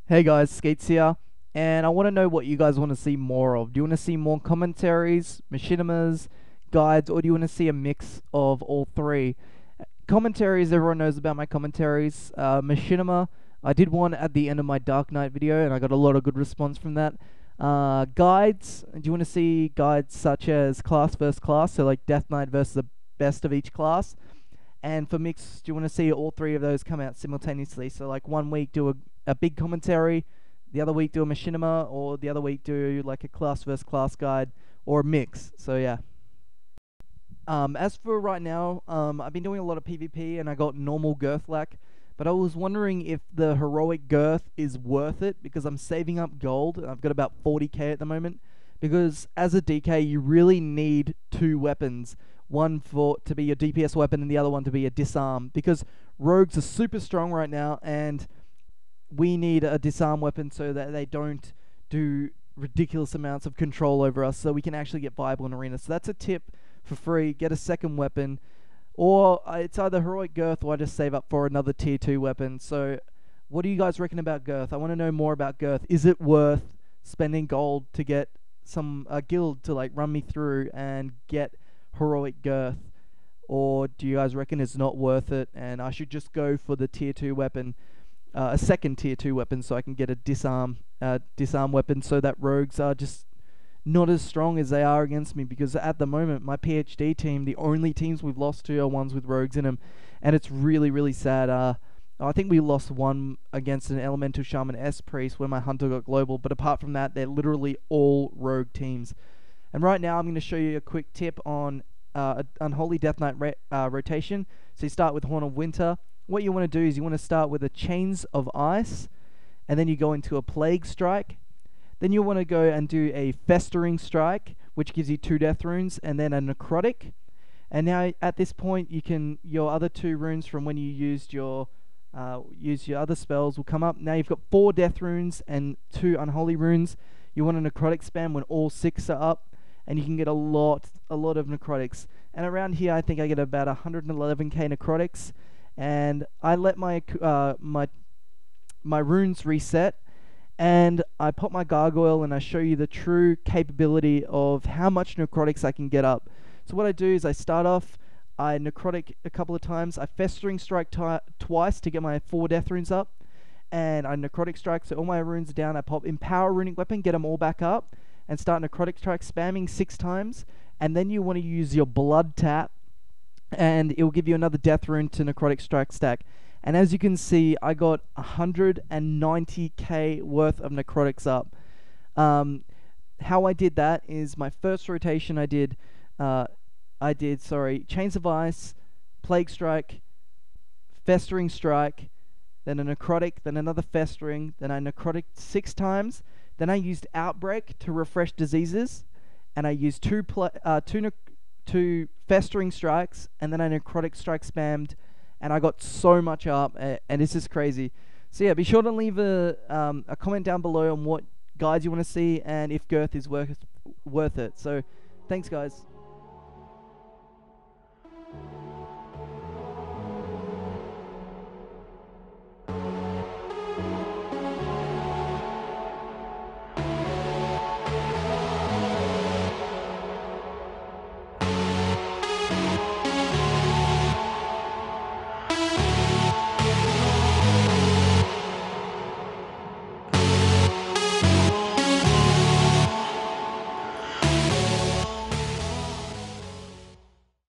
Hey guys, Skeetz here, and I want to know what you guys want to see more of. Do you want to see more commentaries, machinimas, guides, or do you want to see a mix of all three? Commentaries, everyone knows about my commentaries. Machinima, I did one at the end of my Dark Knight video, and I got a lot of good response from that. Guides, do you want to see guides such as class versus class, so like Death Knight versus the best of each class? And for mix, do you want to see all three of those come out simultaneously? So like one week do a big commentary, the other week do a machinima, or the other week do like a class versus class guide, or a mix. So yeah. As for right now, I've been doing a lot of PvP and I got normal girth lack, but I was wondering if the heroic girth is worth it because I'm saving up gold. I've got about 40k at the moment because as a DK you really need two weapons. One to be your DPS weapon and the other one to be a disarm, because rogues are super strong right now and we need a disarm weapon so that they don't do ridiculous amounts of control over us, so we can actually get viable in arena. So that's a tip for free. Get a second weapon, or it's either heroic girth or I just save up for another tier 2 weapon. So what do you guys reckon about girth? I want to know more about girth. Is it worth spending gold to get some guild to like run me through and get heroic girth, or do you guys reckon it's not worth it and I should just go for the tier 2 weapon, a second tier 2 weapon, so I can get a disarm weapon so that rogues are just not as strong as they are against me? Because at the moment my PhD team, the only teams we've lost to are ones with rogues in them, and it's really sad. I think we lost one against an Elemental Shaman S-Priest when my Hunter got global, but apart from that they're literally all rogue teams. And right now I'm going to show you a quick tip on Unholy Death Knight rotation. So you start with Horn of Winter. What you want to do is you want to start with a Chains of Ice, and then you go into a Plague Strike. Then you want to go and do a Festering Strike, which gives you 2 death runes, and then a Necrotic. And now at this point your other 2 runes from when you used your other spells will come up. Now you've got 4 death runes and 2 unholy runes. You want a Necrotic spam when all 6 are up, and you can get a lot of necrotics. And around here I think I get about 111k necrotics, and I let my runes reset, and I pop my Gargoyle and I show you the true capability of how much necrotics I can get up. So what I do is I start off, I necrotic a couple of times, I Festering Strike twice to get my 4 death runes up, and I Necrotic Strike, so all my runes are down. I pop Empower Runic Weapon, get them all back up, and start Necrotic Strike spamming 6 times, and then you want to use your Blood Tap, and it will give you another death rune to Necrotic Strike stack. And as you can see, I got 190k worth of necrotics up. How I did that is my first rotation I did Chains of Ice, Plague Strike, Festering Strike, then a Necrotic, then another Festering, then I Necrotic 6 times, then I used Outbreak to refresh diseases, and I used 2 Festering Strikes, and then I Necrotic Strike spammed, and I got so much up, and it's just crazy. So yeah, be sure to leave a comment down below on what guides you want to see, and if girth is worth it. So thanks guys.